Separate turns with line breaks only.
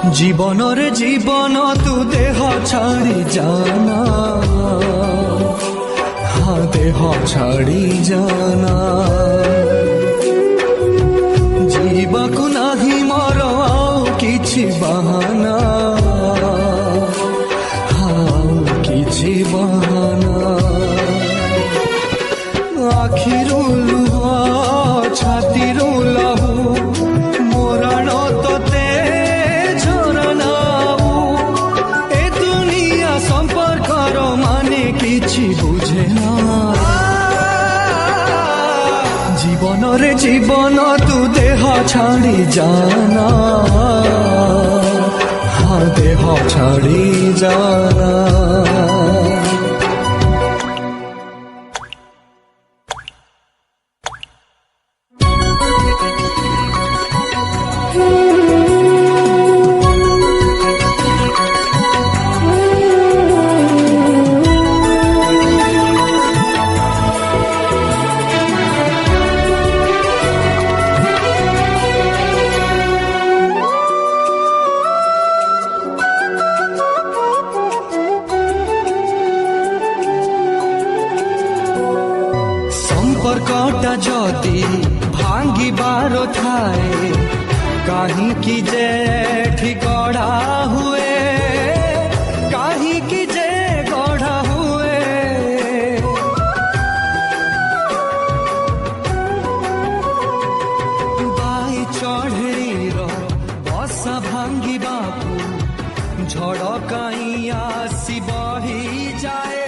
जीवन रे जीवन तू देह छाड़ी जाना, हाँ देह छाड़ी जाना। जीवाकु नाही मोर आउ किछि बहाना, हाँ किछि बहाना। आखिरु लुह छातीरु लहू मोराण तोते झरनाऊ। ए दुनिया संपर्कर माने किछि बुझे ना। जीवन रे जीवन तू देह छाड़ी जाना, हाँ देह छाड़ी जाना। संपर्कटा जदि भांगिबार थाए काहींकि जे एठी गढ़ा हुए, काहींकि जे गढ़ा हुए। बाई चढ़ेईर बसा भांगिबाकू झड़ काई आसी बही जाए।